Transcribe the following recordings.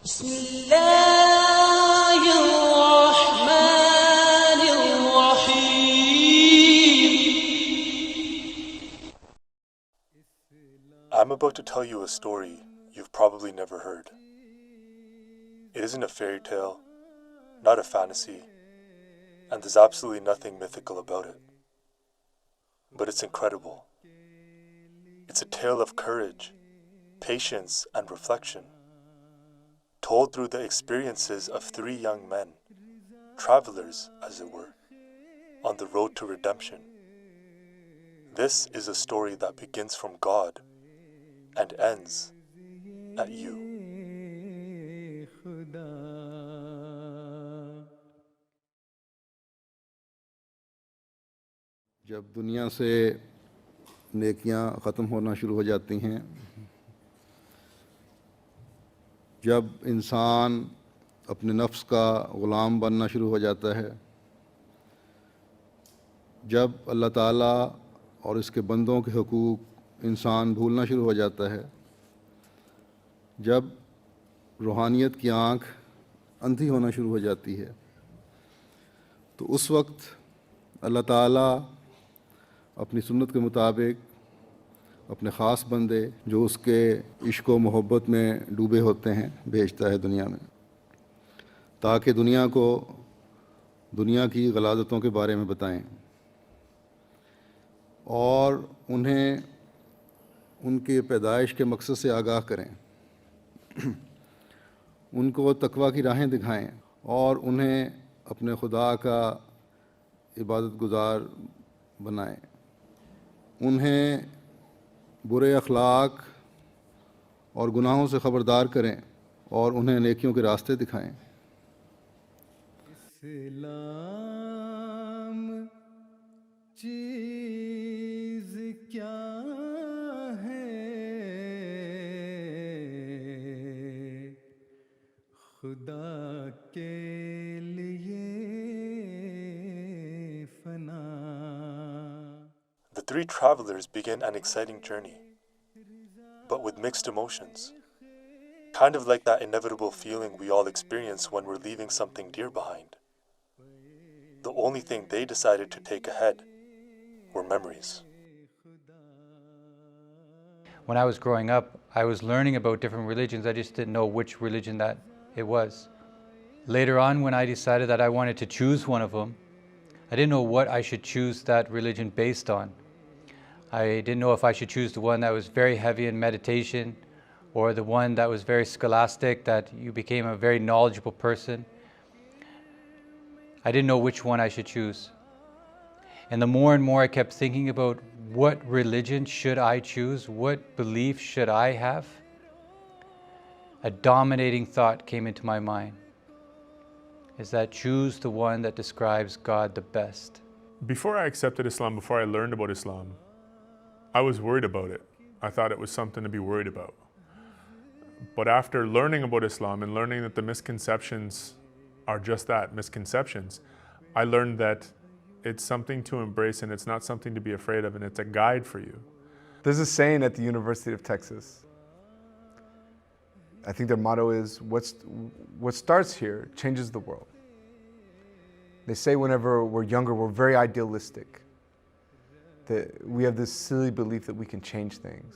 بسم الله الرحمن الرحيم. I'm about to tell you a story you've probably never heard. It isn't a fairy tale, not a fantasy, and there's absolutely nothing mythical about it. But it's incredible. It's a tale of courage, patience, and reflection, told through the experiences of three young men, travelers, as it were, on the road to redemption. This is a story that begins from God and ends at you. जब दुनिया से नेकियां ख़त्म होना शुरू हो जाती हैं, जब इंसान अपने नफ्स का ग़ुलाम बनना शुरू हो जाता है, जब अल्लाह ताला और इसके बंदों के हुकूक़ इंसान भूलना शुरू हो जाता है, जब रूहानियत की आँख अंधी होना शुरू हो जाती है, तो उस वक्त अल्लाह ताला अपनी सुन्नत के मुताबिक अपने ख़ास बंदे जो उसके इश्क व मोहब्बत में डूबे होते हैं भेजता है दुनिया में, ताकि दुनिया को दुनिया की गलाज़तों के बारे में बताएं और उन्हें उनके पैदाइश के मकसद से आगाह करें, उनको तकवा की राहें दिखाएं और उन्हें अपने खुदा का इबादत गुज़ार बनाएं, उन्हें बुरे अखलाक और गुनाहों से ख़बरदार करें और उन्हें नेकियों के रास्ते दिखाएं। इस्लाम चीज़ क्या है, खुदा के लिए फना। The three travelers begin an exciting journey, but with mixed emotions, kind of like that inevitable feeling we all experience when we're leaving something dear behind. The only thing they decided to take ahead were memories. When I was growing up, I was learning about different religions. I just didn't know which religion that it was. Later on, when I decided that I wanted to choose one of them, I didn't know what I should choose that religion based on. I didn't know if I should choose the one that was very heavy in meditation or the one that was very scholastic, that you became a very knowledgeable person. I didn't know which one I should choose. And the more and more I kept thinking about what religion should I choose, what belief should I have, a dominating thought came into my mind, is that choose the one that describes God the best. Before I accepted Islam, before I learned about Islam, I was worried about it. I thought it was something to be worried about. But after learning about Islam and learning that the misconceptions are just that, misconceptions, I learned that it's something to embrace and it's not something to be afraid of, and it's a guide for you. There's a saying at the University of Texas. I think their motto is, what starts here changes the world. They say whenever we're younger, we're very idealistic, that we have this silly belief that we can change things.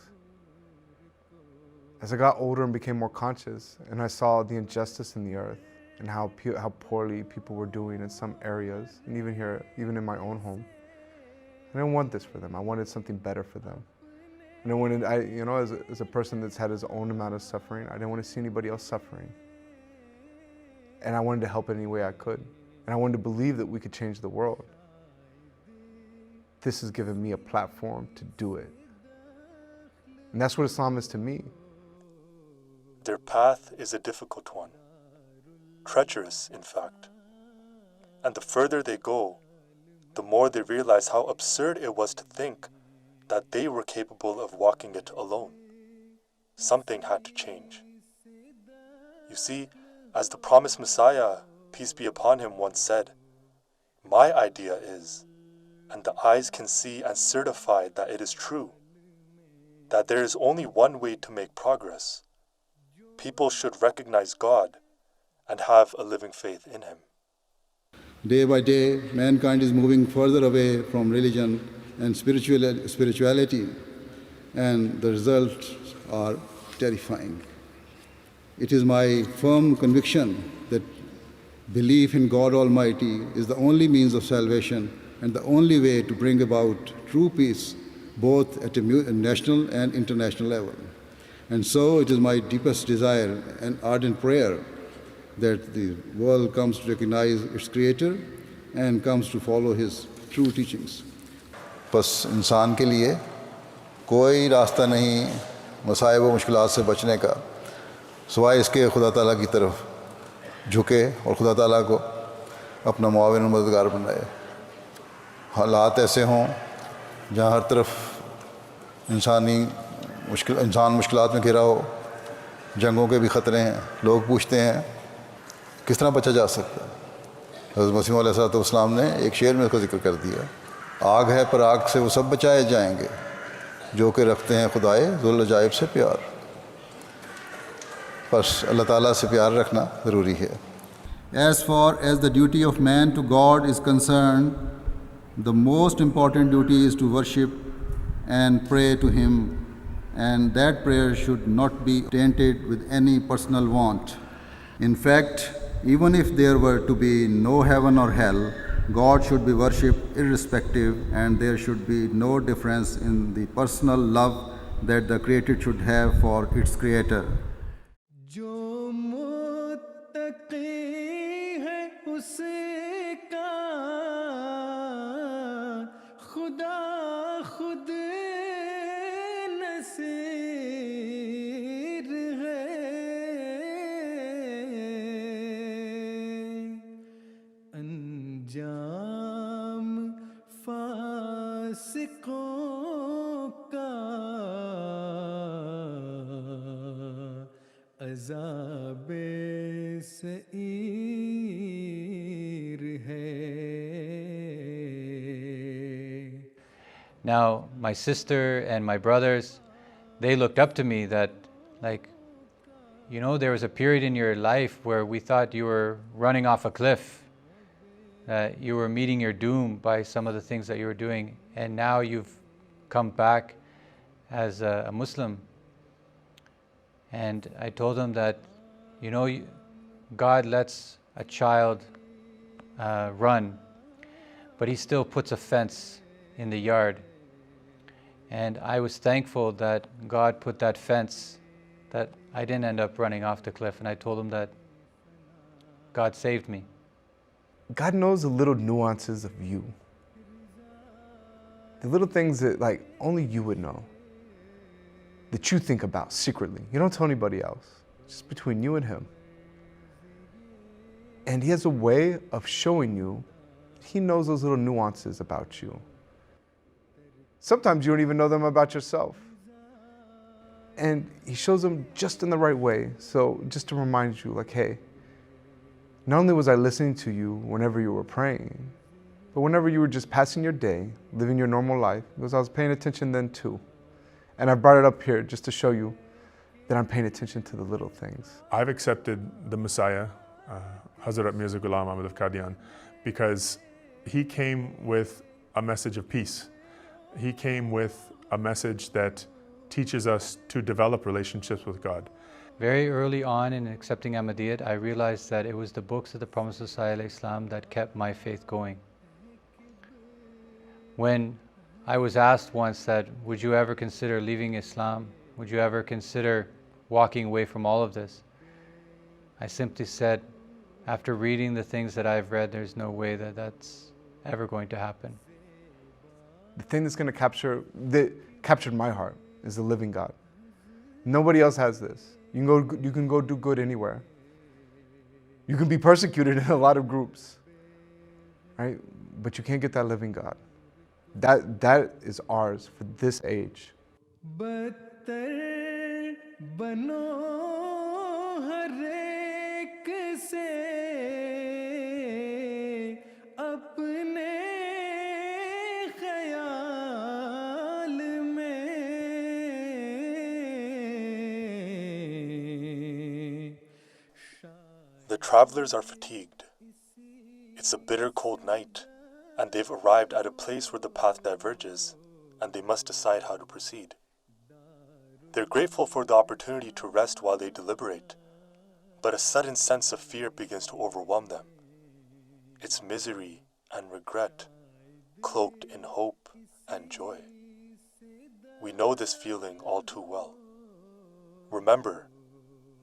As I got older and became more conscious, and I saw the injustice in the earth and how poorly people were doing in some areas, and even here, even in my own home, I didn't want this for them. I wanted something better for them. And I wanted, as a person that's had his own amount of suffering, I didn't want to see anybody else suffering. And I wanted to help in any way I could. And I wanted to believe that we could change the world. This has given me a platform to do it. And that's what Islam is to me. Their path is a difficult one, treacherous in fact. And the further they go, the more they realize how absurd it was to think that they were capable of walking it alone. Something had to change. You see, as the promised Messiah, peace be upon him, once said, "My idea is," and the eyes can see and certify that it is true, that there is only one way to make progress, people should recognize God and have a living faith in Him. Day by day, mankind is moving further away from religion and spirituality, and the results are terrifying. It is my firm conviction that belief in God Almighty is the only means of salvation and the only way to bring about true peace, both at a national and international level. And so it is my deepest desire and ardent prayer that the world comes to recognize its Creator and comes to follow His true teachings. बस इंसान के लिए कोई रास्ता नहीं मसाइब व मुश्किलात से बचने का सिवाय इसके खुदा ताला की तरफ झुके और खुदा ताला को अपना मुआविन और मददगार बनाए। हालात ऐसे हों जहाँ हर तरफ इंसान मुश्किलात में घिरा हो, जंगों के भी ख़तरे हैं, लोग पूछते हैं किस तरह बचा जा सकता है। हज़रत मसीह अलैहिस्सलाम ने एक शेर में इसका जिक्र कर दिया, आग है पर आग से वो सब बचाए जाएंगे जो कि रखते हैं खुदाए ज़ुल अजाइब से प्यार। बस अल्लाह ताला से प्यार रखना ज़रूरी है। As far as the duty of man to God is concerned, the most important duty is to worship and pray to Him, and that prayer should not be tainted with any personal want. In fact, even if there were to be no heaven or hell, God should be worshipped irrespective, and there should be no difference in the personal love that the created should have for its Creator. जो मुत्तकी है उसका खुदा खुद नसीर है, अंजाम फासिकों का अज़ाबे सईर है। Now, my sister and my brothers, they looked up to me that, like, you know, there was a period in your life where we thought you were running off a cliff, that you were meeting your doom by some of the things that you were doing, and now you've come back as a Muslim. And I told them that, you know, God lets a child run, but He still puts a fence in the yard. And I was thankful that God put that fence, that I didn't end up running off the cliff. And I told him that God saved me. God knows the little nuances of you. The little things that like only you would know. That you think about secretly. You don't tell anybody else. It's just between you and Him. And He has a way of showing you, He knows those little nuances about you. Sometimes you don't even know them about yourself. And He shows them just in the right way. So just to remind you, like, hey, not only was I listening to you whenever you were praying, but whenever you were just passing your day, living your normal life, because I was paying attention then too. And I brought it up here just to show you that I'm paying attention to the little things. I've accepted the Messiah, Hazrat Mirza Ghulam Ahmad of Qadiani, because he came with a message of peace. He came with a message that teaches us to develop relationships with God. Very early on in accepting Ahmadiyyat, I realized that it was the books of the Prophet ﷺ that kept my faith going. When I was asked once that, would you ever consider leaving Islam? Would you ever consider walking away from all of this? I simply said, after reading the things that I've read, there's no way that that's ever going to happen. The thing that's going to that captured my heart is the living God. Nobody else has this. You can go do good anywhere. You can be persecuted in a lot of groups, right? But you can't get that living God. That is ours for this age. The travelers are fatigued. It's a bitter cold night, and they've arrived at a place where the path diverges, and they must decide how to proceed. They're grateful for the opportunity to rest while they deliberate, but a sudden sense of fear begins to overwhelm them. It's misery and regret, cloaked in hope and joy. We know this feeling all too well. Remember,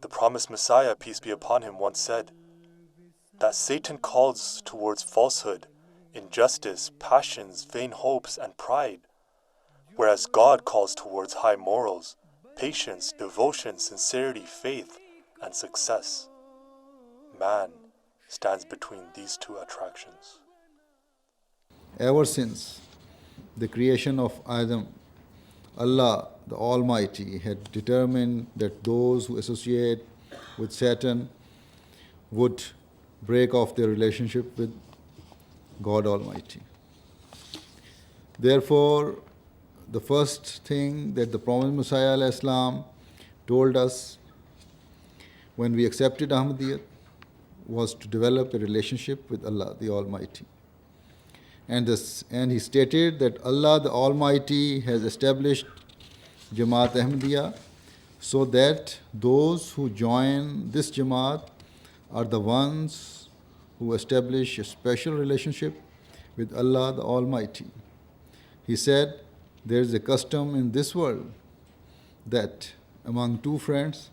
the promised Messiah, peace be upon him, once said that Satan calls towards falsehood, injustice, passions, vain hopes, and pride, whereas God calls towards high morals, patience, devotion, sincerity, faith, and success. Man stands between these two attractions. Ever since the creation of Adam, Allah, the Almighty, had determined that those who associate with Satan would break off their relationship with God Almighty. Therefore, the first thing that the promised Messiah ﷺ told us when we accepted Ahmadiyya was to develop a relationship with Allah, the Almighty. And he stated that Allah, the Almighty, has established Jamaat Ahmadiyya so that those who join this Jamaat are the ones who establish a special relationship with Allah, the Almighty. He said, there is a custom in this world that among two friends,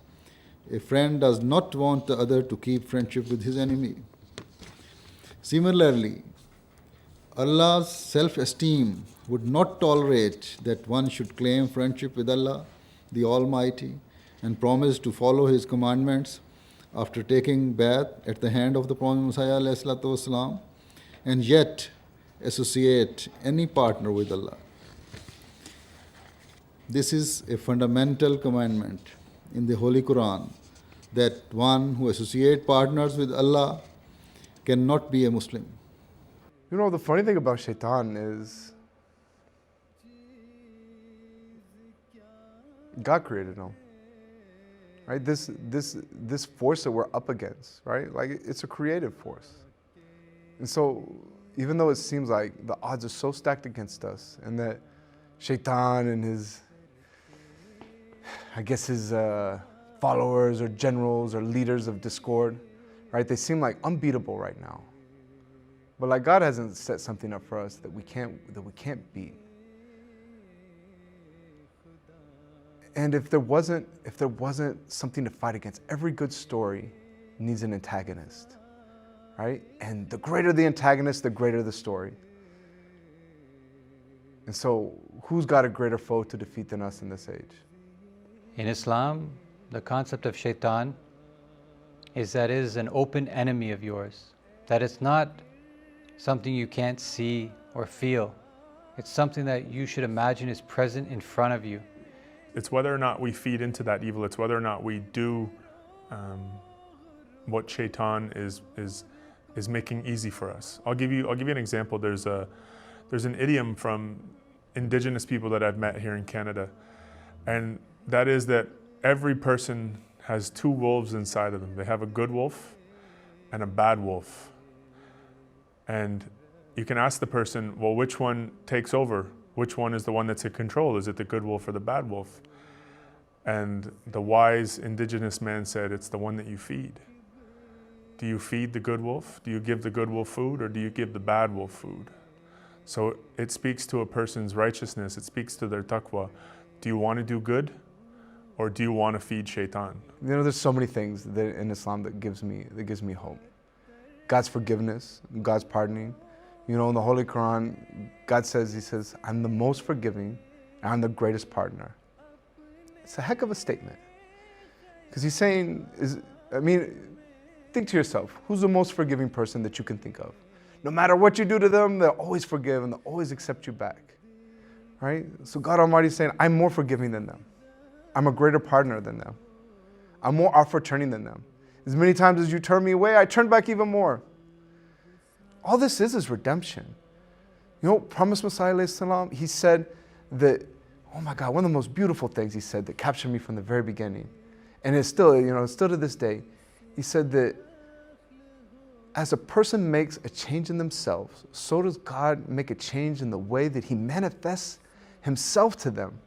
a friend does not want the other to keep friendship with his enemy. Similarly, Allah's self-esteem would not tolerate that one should claim friendship with Allah, the Almighty, and promise to follow His commandments after taking bath at the hand of the Prophet Messiah ﷺ, and yet associate any partner with Allah. This is a fundamental commandment in the Holy Quran, that one who associates partners with Allah cannot be a Muslim. You know, the funny thing about Shaitan is God created him, right? This force that we're up against, right? Like, it's a creative force. And so, even though it seems like the odds are so stacked against us, and that Shaitan and his followers or generals or leaders of discord, right? They seem like unbeatable right now. But like, God hasn't set something up for us that we can't beat. And if there wasn't something to fight against, every good story needs an antagonist, right? And the greater the antagonist, the greater the story. And so, who's got a greater foe to defeat than us in this age? In Islam, the concept of shaitan is that it is an open enemy of yours, that it's not something you can't see or feel. It's something that you should imagine is present in front of you. It's whether or not we feed into that evil. It's whether or not we do what shaitan is making easy for us. I'll give you an example. There's an idiom from indigenous people that I've met here in Canada, and that is that every person has two wolves inside of them. They have a good wolf and a bad wolf. And you can ask the person, well, which one takes over? Which one is the one that's in control? Is it the good wolf or the bad wolf? And the wise indigenous man said, it's the one that you feed. Do you feed the good wolf? Do you give the good wolf food, or do you give the bad wolf food? So it speaks to a person's righteousness. It speaks to their taqwa. Do you want to do good, or do you want to feed shaitan? You know, there's so many things that in Islam that gives me hope. God's forgiveness, God's pardoning. You know, in the Holy Quran, God says, He says, I'm the most forgiving and I'm the greatest partner. It's a heck of a statement. Because He's saying, think to yourself, who's the most forgiving person that you can think of? No matter what you do to them, they'll always forgive and they'll always accept you back. Right? So God Almighty is saying, I'm more forgiving than them. I'm a greater partner than them. I'm more offer-turning than them. As many times as you turn me away, I turn back even more. All this is redemption. You know, promised Messiah ﷺ, he said that, oh my God, one of the most beautiful things he said that captured me from the very beginning, and it's still, still to this day, he said that as a person makes a change in themselves, so does God make a change in the way that He manifests Himself to them.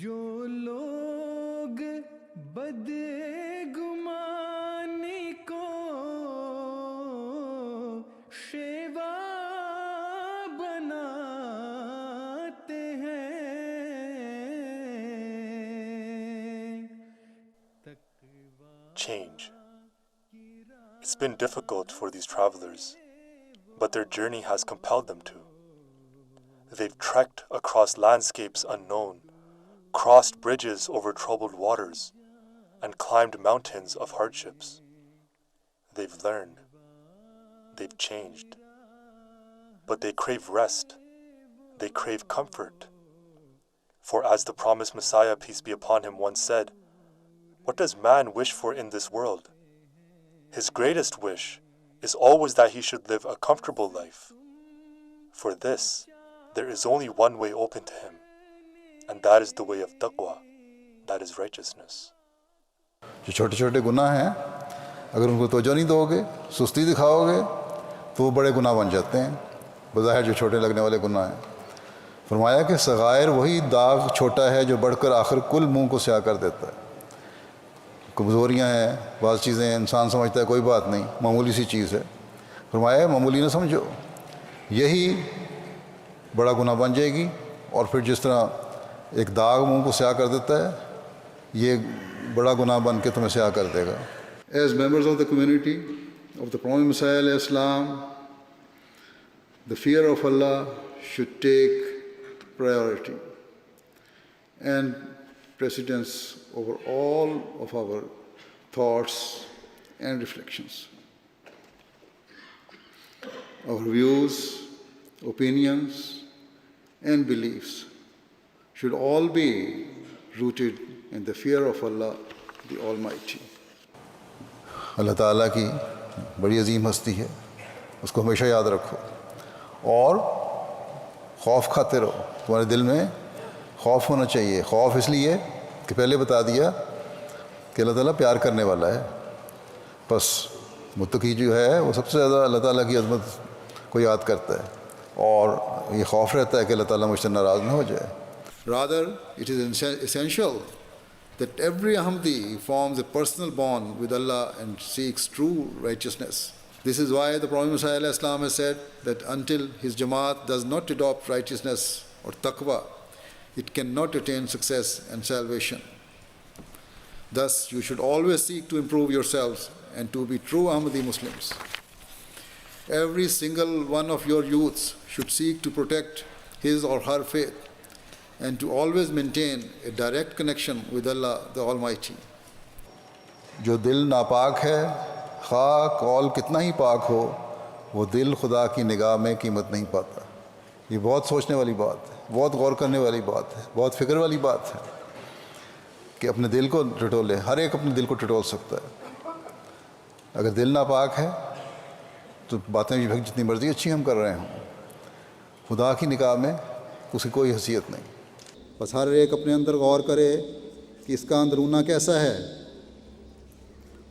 जो लोग बदगुमानी को शेवा बनाते हैं Change. It's been difficult for these travelers, but their journey has compelled them to. They've trekked across landscapes unknown, crossed bridges over troubled waters, and climbed mountains of hardships. They've learned. They've changed. But they crave rest. They crave comfort. For as the promised Messiah, peace be upon him, once said, what does man wish for in this world? His greatest wish is always that he should live a comfortable life. For this, there is only one way open to him, and that is the way of taqwa, that is righteousness. जो छोटे छोटे गुनाह हैं, अगर उनको तवज्जो नहीं दोगे, सुस्ती दिखाओगे, तो वो बड़े गुनाह बन जाते हैं, बज़ाहिर जो छोटे लगने वाले गुनाह हैं। फरमाया कि सगायर वही दाग छोटा है जो बढ़कर आखिर कुल मुंह को स्याह कर देता है। कमज़ोरियाँ हैं, बाज़ चीज़ें इंसान समझता है कोई बात नहीं, मामूली सी चीज़ है। फरमाया मामूली ना समझो, यही बड़ा गुनाह बन जाएगी, और फिर जिस तरह एक दाग मुंह को स्याह कर देता है, ये बड़ा गुनाह बन के तुम्हें स्याह कर देगा। As members of the community of the Prophet Messiah alayhi salam, the fear of Allah should take priority and precedence over all of our thoughts and reflections. Our views, opinions, and beliefs should all be rooted in the fear of Allah, the Almighty. अल्लाह ताला की बड़ी अजीम हस्ती है, उसको हमेशा याद रखो और खौफ खाते रहो। तुम्हारे दिल में खौफ होना चाहिए। खौफ इसलिए कि पहले बता दिया कि अल्लाह ताला प्यार करने वाला है, बस मुत्तकी जो है वो सबसे ज़्यादा अल्लाह ताला की अज़मत को याद करता है, और ये खौफ रहता है कि अल्लाह ताला मुझसे नाराज़ ना हो जाए। Rather, it is essential that every Ahmadi forms a personal bond with Allah and seeks true righteousness. This is why the Prophet Messiah has said that until his Jamaat does not adopt righteousness or taqwa, it cannot attain success and salvation. Thus, you should always seek to improve yourselves and to be true Ahmadi Muslims. Every single one of your youths should seek to protect his or her faith and to always maintain a direct connection with Allah the Almighty. जो दिल नापाक है, खा कौल कितना ही पाक हो, वो दिल खुदा की निगाह में कीमत नहीं पाता। ये बहुत सोचने वाली बात है, बहुत गौर करने वाली बात है, बहुत फिक्र वाली बात है कि अपने दिल को टटोले। हर एक अपने दिल को टटोल सकता है। अगर दिल नापाक है तो बातें भी जितनी मर्जी अच्छी हम कर रहे हों, खुदा की निगाह में उसकी कोई हैसियत नहीं। बस हर एक अपने अंदर गौर करे कि इसका अंदरूना कैसा है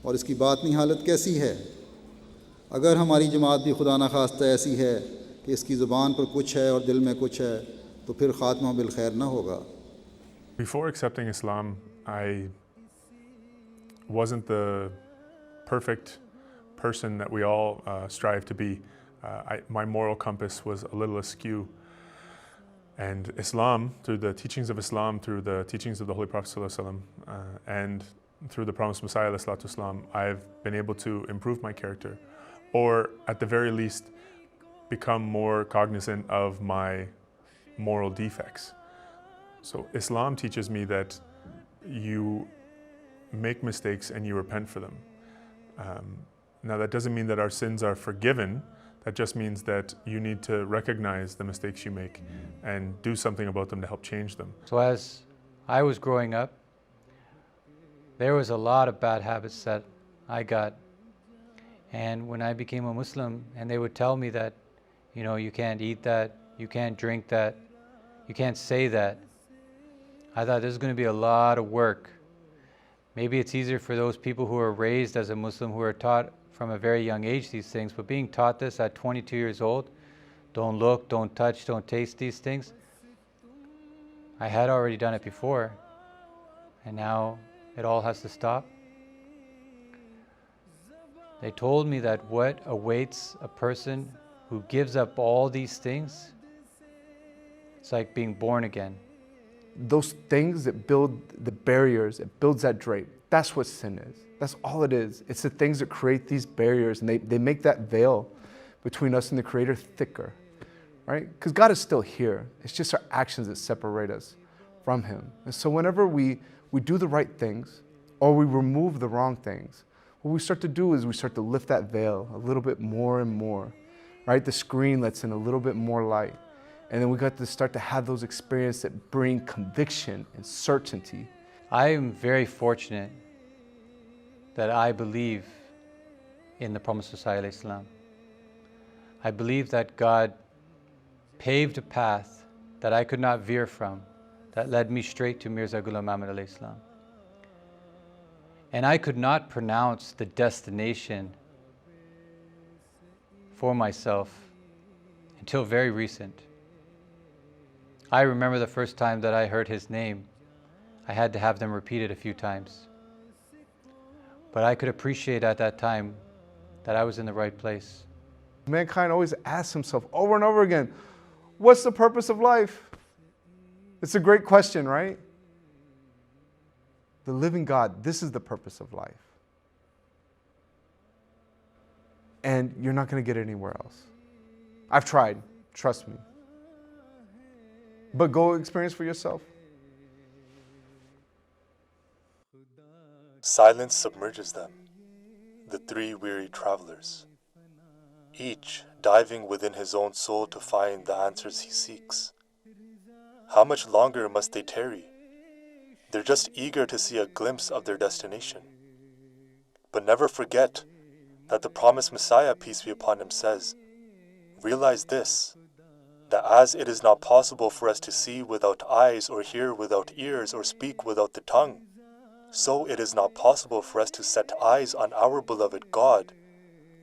और इसकी बातनी हालत कैसी है। अगर हमारी जमात भी खुदा न खास्ता ऐसी है कि इसकी ज़ुबान पर कुछ है और दिल में कुछ है, तो फिर ख़ात्मा बिल खैर ना होगा। Before accepting Islam, I wasn't the perfect person that we all strive to be. My moral compass was a little askew. And Islam, through the teachings of Islam, through the teachings of the Holy Prophet ﷺ, and through the promised Messiah ﷺ, I've been able to improve my character, or at the very least, become more cognizant of my moral defects. So Islam teaches me that you make mistakes and you repent for them. Now that doesn't mean that our sins are forgiven. That just means that you need to recognize the mistakes you make and do something about them to help change them. So as I was growing up, there was a lot of bad habits that I got. And when I became a Muslim and they would tell me that, you know, you can't eat that, you can't drink that, you can't say that, I thought this is going to be a lot of work. Maybe it's easier for those people who are raised as a Muslim, who are taught from a very young age these things, but being taught this at 22 years old, don't look, don't touch, don't taste these things. I had already done it before, and now it all has to stop. They told me that what awaits a person who gives up all these things, it's like being born again. Those things that build the barriers, it builds that drape. That's what sin is. That's all it is. It's the things that create these barriers, and they make that veil between us and the Creator thicker, right? Because God is still here. It's just our actions that separate us from Him. And so whenever we do the right things, or we remove the wrong things, what we start to do is we start to lift that veil a little bit more and more, right? The screen lets in a little bit more light. And then we got to start to have those experiences that bring conviction and certainty. I am very fortunate that I believe in the Promised Messiah alayhi salam. I believe that God paved a path that I could not veer from, that led me straight to Mirza Ghulam Ahmad alayhi salam. And I could not pronounce the destination for myself until very recent. I remember the first time that I heard his name, I had to have them repeated a few times. But I could appreciate at that time that I was in the right place. Mankind always asks himself over and over again, what's the purpose of life? It's a great question, right? The living God, this is the purpose of life. And you're not going to get it anywhere else. I've tried, trust me. But go experience for yourself. Silence submerges them, the three weary travelers, each diving within his own soul to find the answers he seeks. How much longer must they tarry? They're just eager to see a glimpse of their destination. But never forget that the promised Messiah, peace be upon him, says, realize this, that as it is not possible for us to see without eyes, or hear without ears, or speak without the tongue, so it is not possible for us to set eyes on our beloved God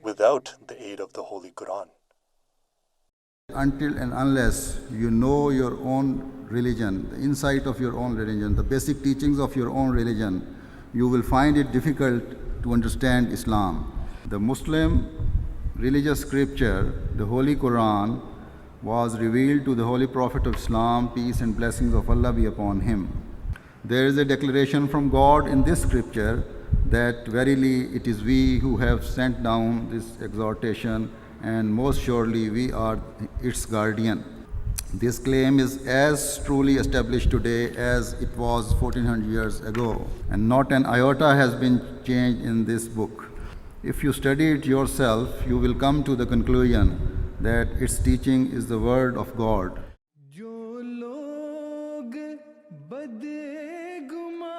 without the aid of the Holy Quran. Until and unless you know your own religion, the insight of your own religion, the basic teachings of your own religion, you will find it difficult to understand Islam. The Muslim religious scripture, the Holy Quran, was revealed to the Holy Prophet of Islam, peace and blessings of Allah be upon him. There is a declaration from God in this scripture that verily it is we who have sent down this exhortation, and most surely we are its guardian. This claim is as truly established today as it was 1400 years ago, and not an iota has been changed in this book. If you study it yourself, you will come to the conclusion that its teaching is the word of God. जो लोग बदगुमानी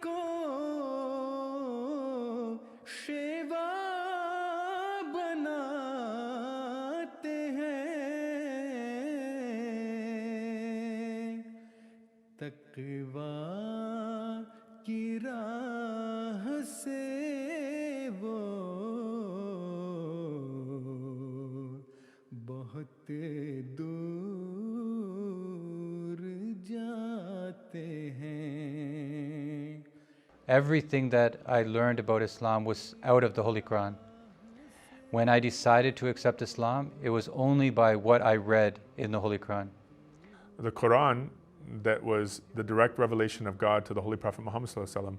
को शेवा बनाते हैं, तक़वा की राह से वो बहुत दूर जाते हैं. Everything that I learned about Islam was out of the Holy Quran. When I decided to accept Islam, it was only by what I read in the Holy Quran. The Quran, that was the direct revelation of God to the Holy Prophet Muhammad ﷺ,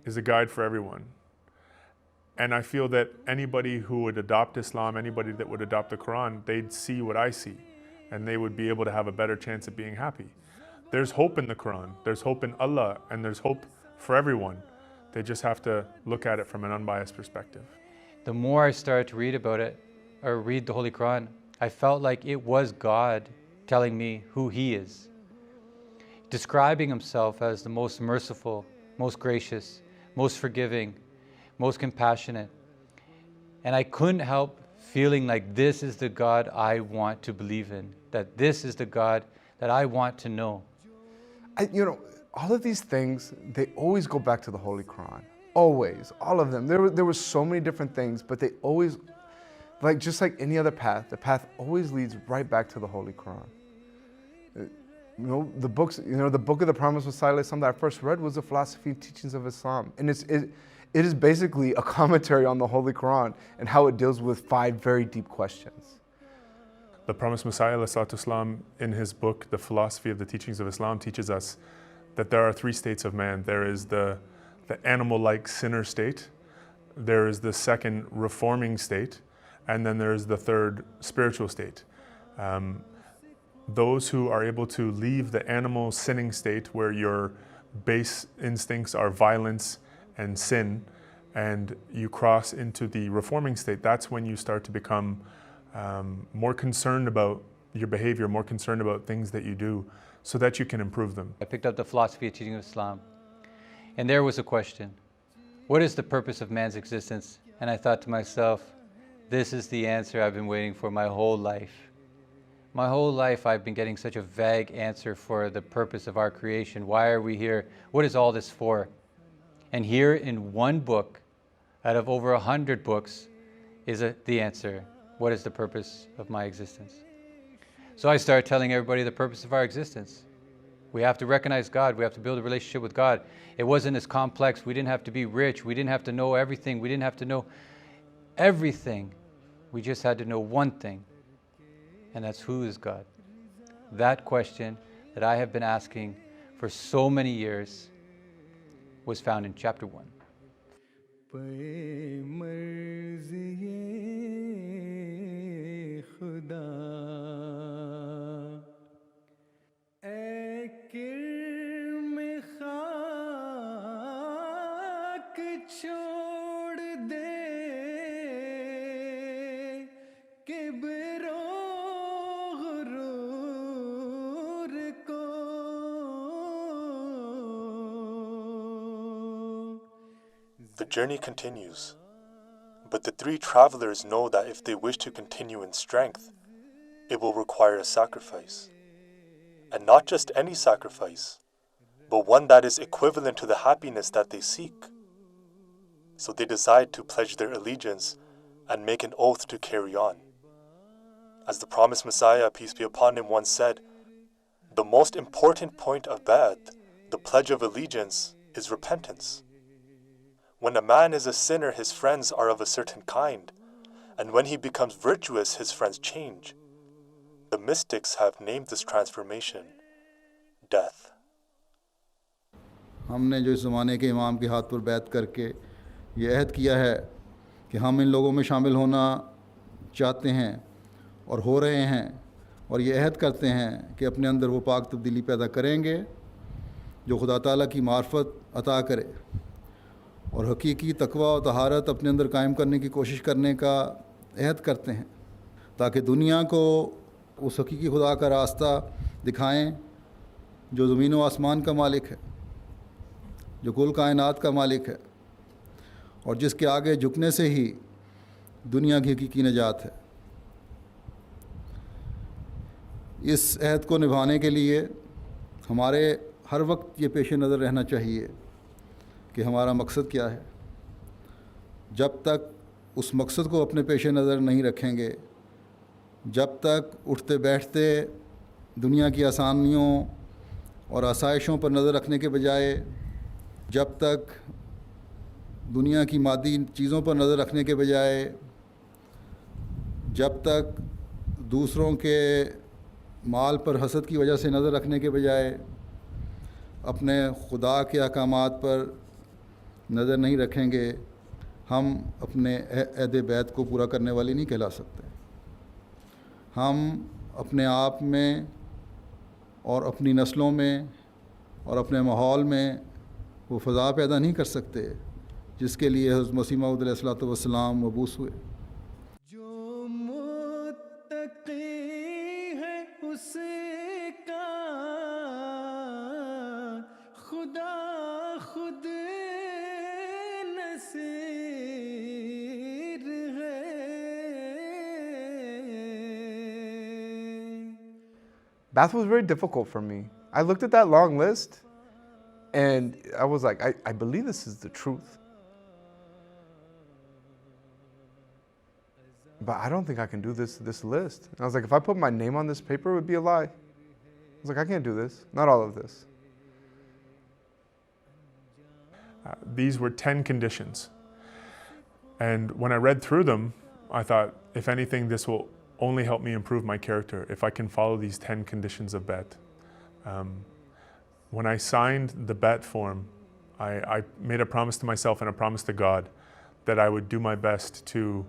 is a guide for everyone. And I feel that anybody who would adopt Islam, anybody that would adopt the Quran, they'd see what I see, and they would be able to have a better chance of being happy. There's hope in the Quran, there's hope in Allah, and there's hope for everyone. They just have to look at it from an unbiased perspective. The more I started to read about it, or read the Holy Quran, I felt like it was God telling me who He is, describing Himself as the most merciful, most gracious, most forgiving, most compassionate. And I couldn't help feeling like this is the God I want to believe in, that this is the God that I want to know. all of these things, they always go back to the Holy Quran. Always, all of them. There were so many different things, but they always, just like any other path, the path always leads right back to the Holy Quran. The books, the book of the Promised Messiah that I first read was the Philosophy and Teachings of Islam. And it is basically a commentary on the Holy Quran and how it deals with 5 very deep questions. The Promised Messiah Islam, in his book, The Philosophy of the Teachings of Islam, teaches us that there are 3 states of man. There is the animal-like sinner state, there is the second reforming state, and then there is the third spiritual state. Those who are able to leave the animal sinning state where your base instincts are violence and sin, and you cross into the reforming state, that's when you start to become more concerned about your behavior, more concerned about things that you do so that you can improve them. I picked up the Philosophy of Teaching of Islam, and there was a question: what is the purpose of man's existence? And I thought to myself, this is the answer I've been waiting for my whole life. My whole life I've been getting such a vague answer for the purpose of our creation. Why are we here? What is all this for? And here in one book, out of over 100 books, is the answer. What is the purpose of my existence? So I started telling everybody the purpose of our existence. We have to recognize God. We have to build a relationship with God. It wasn't as complex. We didn't have to be rich. We didn't have to know everything. We didn't have to know everything. We just had to know one thing, and that's who is God. That question that I have been asking for so many years was found in chapter 1. The journey continues, but the 3 travelers know that if they wish to continue in strength, it will require a sacrifice. And not just any sacrifice, but one that is equivalent to the happiness that they seek. So they decide to pledge their allegiance and make an oath to carry on. As the promised Messiah, peace be upon him, once said, the most important point of Bai'at, the pledge of allegiance, is repentance. When a man is a sinner, his friends are of a certain kind, and when he becomes virtuous, his friends change. The mystics have named this transformation death. हमने जो इस ज़माने के इमाम के हाथ पर बैत करके ये अहद किया है कि हम इन लोगों में शामिल होना चाहते हैं और हो रहे हैं, और ये अहद करते हैं कि अपने अंदर वो पाक तब्दीली पैदा करेंगे जो खुदा ताला की मार्फत अता करे, और हकीकी तकवा और तहारत अपने अंदर कायम करने की कोशिश करने का अहद करते हैं, ताकि दुनिया को उस हकीकी खुदा का रास्ता दिखाएं जो ज़मीन व आसमान का मालिक है, जो कुल कायनात का मालिक है, और जिसके आगे झुकने से ही दुनिया की हकीकी निजात है। इस अहद को निभाने के लिए हमारे हर वक्त ये पेश नज़र रहना चाहिए कि हमारा मकसद क्या है। जब तक उस मकसद को अपने पेश नज़र नहीं रखेंगे, जब तक उठते बैठते दुनिया की आसानियों और आसाइशों पर नज़र रखने के बजाय, जब तक दुनिया की मादी चीज़ों पर नज़र रखने के बजाय, जब तक दूसरों के माल पर हसद की वजह से नज़र रखने के बजाय अपने खुदा के अहकामात पर नज़र नहीं रखेंगे, हम अपने अहद बैत को पूरा करने वाले नहीं कहला सकते। हम अपने आप में और अपनी नस्लों में और अपने माहौल में वो फ़ज़ा पैदा नहीं कर सकते जिसके लिए हज़रत मसीह मऊद अलैहिस्सलातु वस्सलाम मबूस हुए। जो मुत्तक़ी है उसका खुदा खुद नसीर है। Math was very difficult for me. I looked at that long list and I was like, I believe this is the truth. But I don't think I can do this list. And I was like, if I put my name on this paper, it would be a lie. I was like, I can't do this. Not all of this. These were 10 conditions. And when I read through them, I thought, if anything, this will only help me improve my character if I can follow these 10 conditions of bet. When I signed the bet form, I made a promise to myself and a promise to God that I would do my best to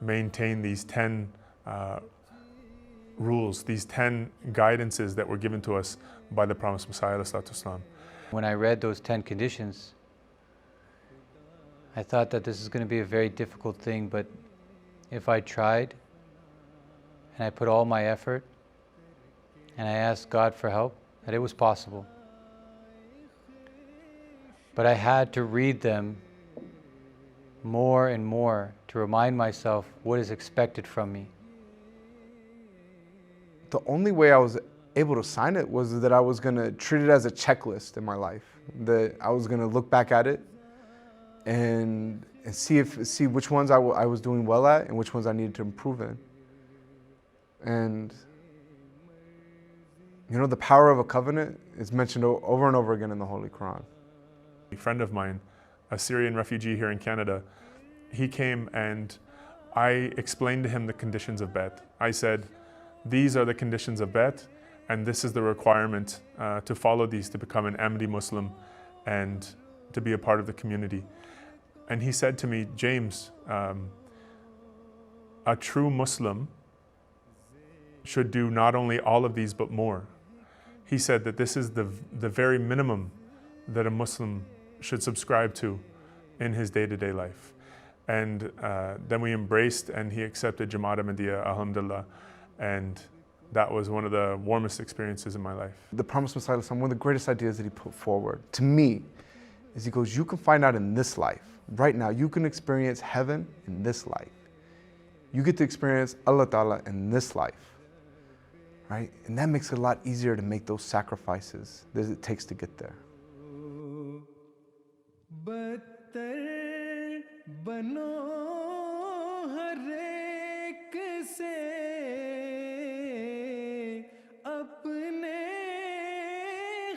maintain these 10 rules, these 10 guidances that were given to us by the promised Messiah ﷺ. When I read those 10 conditions, I thought that this is going to be a very difficult thing, but if I tried and I put all my effort and I asked God for help, that it was possible. But I had to read them more and more to remind myself what is expected from me. The only way I was able to sign it was that I was going to treat it as a checklist in my life. That I was going to look back at it and see which ones I was doing well at and which ones I needed to improve in. And you know, the power of a covenant is mentioned over and over again in the Holy Quran. A friend of mine, a Syrian refugee here in Canada, he came and I explained to him the conditions of bet. I said, these are the conditions of bet, and this is the requirement to follow these to become an Ahmadi Muslim and to be a part of the community. And he said to me, James, a true Muslim should do not only all of these but more. He said that this is the very minimum that a Muslim should subscribe to in his day-to-day life. And then we embraced and he accepted Jamaat Ahmadiyya, alhamdulillah, and that was one of the warmest experiences in my life. The promised Messiah, one of the greatest ideas that he put forward to me is he goes, you can find out in this life, right now, you can experience heaven in this life. You get to experience Allah Ta'ala in this life, right? And that makes it a lot easier to make those sacrifices that it takes to get there. बदतर बनो हर एक से अपने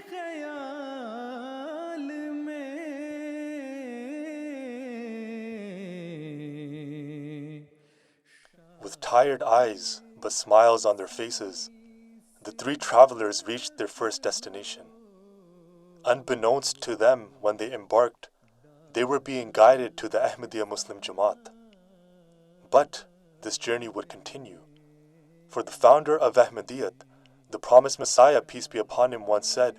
ख्याल में. With tired eyes but smiles on their faces, the three travelers reached their first destination. Unbeknownst to them when they embarked, they were being guided to the Ahmadiyya Muslim Jamaat. But this journey would continue. For the founder of Ahmadiyyat, the promised Messiah, peace be upon him, once said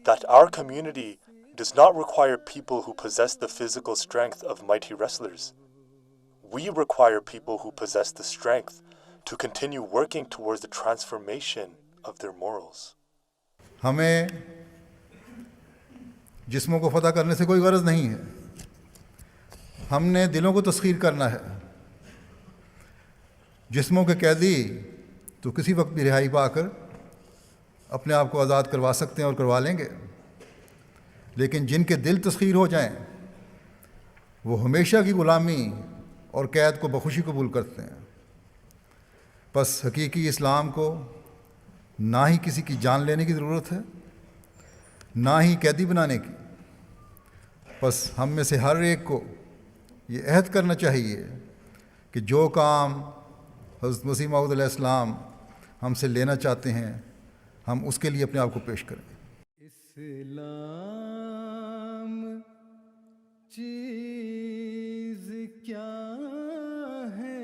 that our community does not require people who possess the physical strength of mighty wrestlers. We require people who possess the strength to continue working towards the transformation of their morals. हमें जिस्मों को फतह करने से कोई गरज नहीं है. हमने दिलों को तस्खीर करना है. जिस्मों के कैदी तो किसी वक्त भी रिहाई पाकर अपने आप को आज़ाद करवा सकते हैं और करवा लेंगे, लेकिन जिनके दिल तस्खीर हो जाएं, वो हमेशा की ग़ुलामी और कैद को बखुशी कबूल करते हैं. बस हकीकी इस्लाम को ना ही किसी की जान लेने की ज़रूरत है, ना ही कैदी बनाने की. बस हम में से हर एक को ये अहद करना चाहिए कि जो काम हज़रत मसीह मऊद अलैहिस्सलाम हमसे लेना चाहते हैं, हम उसके लिए अपने आप को पेश करें. इस्लाम चीज़ क्या है,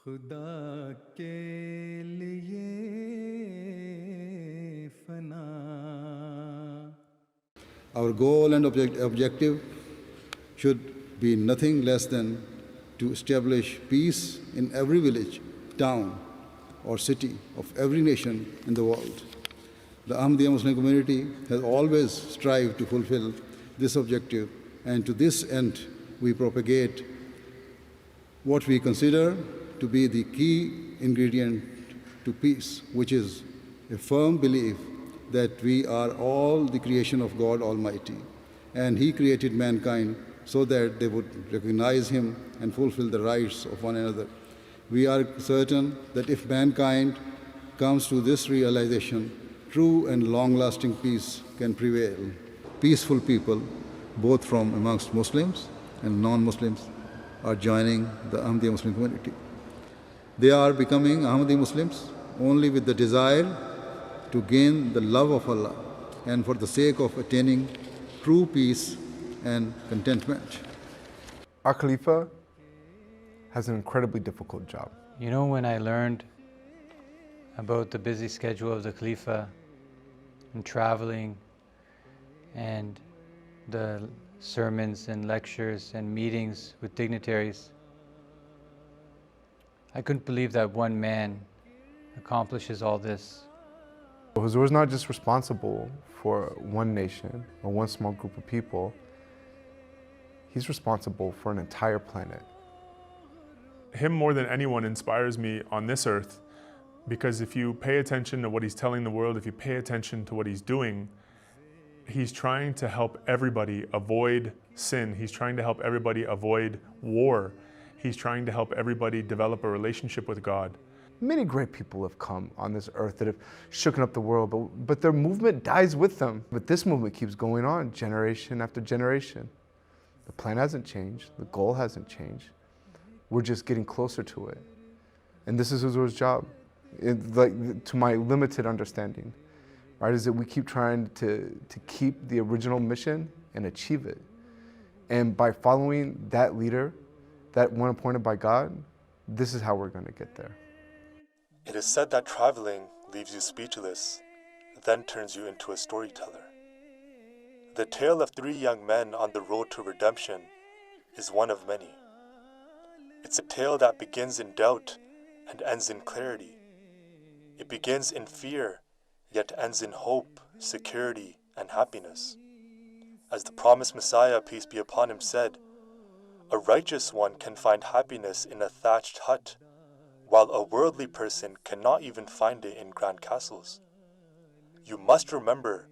खुदा के लिए फना. Our goal and objective should be nothing less than to establish peace in every village, town, or city of every nation in the world. The Ahmadiyya Muslim community has always strived to fulfill this objective, and to this end we propagate what we consider to be the key ingredient to peace, which is a firm belief that we are all the creation of God Almighty, and He created mankind so that they would recognize Him and fulfill the rights of one another. We are certain that if mankind comes to this realization, true and long-lasting peace can prevail. Peaceful people, both from amongst Muslims and non-Muslims, are joining the Ahmadiyya Muslim community. They are becoming Ahmadi Muslims only with the desire to gain the love of Allah and for the sake of attaining true peace and contentment. Our Khalifa has an incredibly difficult job. You know, when I learned about the busy schedule of the Khalifa and traveling and the sermons and lectures and meetings with dignitaries, I couldn't believe that one man accomplishes all this. Huzur was not just responsible for one nation or one small group of people. He's responsible for an entire planet. Him more than anyone inspires me on this earth, because if you pay attention to what he's telling the world, if you pay attention to what he's doing, he's trying to help everybody avoid sin. He's trying to help everybody avoid war. He's trying to help everybody develop a relationship with God. Many great people have come on this earth that have shooken up the world, but their movement dies with them. But this movement keeps going on generation after generation. The plan hasn't changed, the goal hasn't changed. We're just getting closer to it. And this is Huzur's job, to my limited understanding, right, is that we keep trying to keep the original mission and achieve it. And by following that leader, that one appointed by God, this is how we're going to get there. It is said that traveling leaves you speechless, then turns you into a storyteller. The tale of 3 young men on the road to redemption is one of many. It's a tale that begins in doubt and ends in clarity. It begins in fear, yet ends in hope, security, and happiness. As the promised Messiah, peace be upon him, said, "A righteous one can find happiness in a thatched hut, while a worldly person cannot even find it in grand castles." You must remember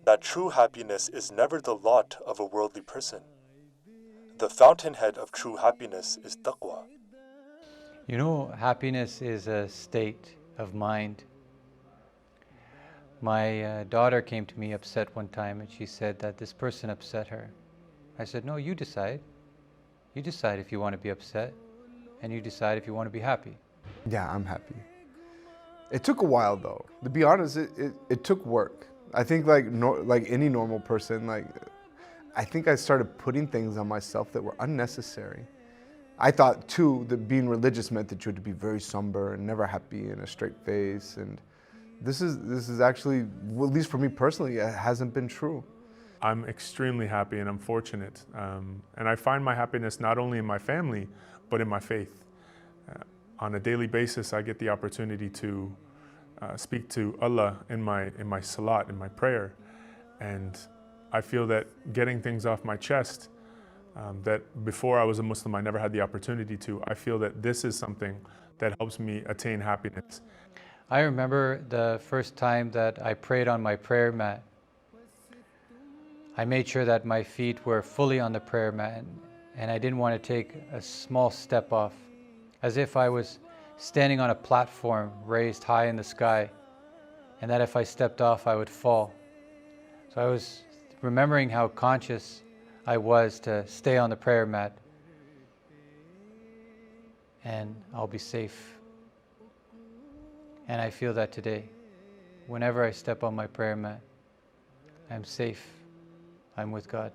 that true happiness is never the lot of a worldly person. The fountainhead of true happiness is taqwa. You know, happiness is a state of mind. My daughter came to me upset one time, and she said that this person upset her. I said, no, you decide. You decide if you want to be upset, and you decide if you want to be happy. Yeah, I'm happy. It took a while though. To be honest, it took work. I think like any normal person, I think I started putting things on myself that were unnecessary. I thought too that being religious meant that you had to be very somber and never happy and a straight face, and this is actually, well, at least for me personally, it hasn't been true. I'm extremely happy and I'm fortunate. And I find my happiness not only in my family, but in my faith. On a daily basis, I get the opportunity to speak to Allah in my salat, in my prayer. And I feel that getting things off my chest that before I was a Muslim, I never had the opportunity to. I feel that this is something that helps me attain happiness. I remember the first time that I prayed on my prayer mat. I made sure that my feet were fully on the prayer mat, and I didn't want to take a small step off, as if I was standing on a platform raised high in the sky, and that if I stepped off, I would fall. So I was remembering how conscious I was to stay on the prayer mat, and I'll be safe. And I feel that today. Whenever I step on my prayer mat, I'm safe. I'm with God.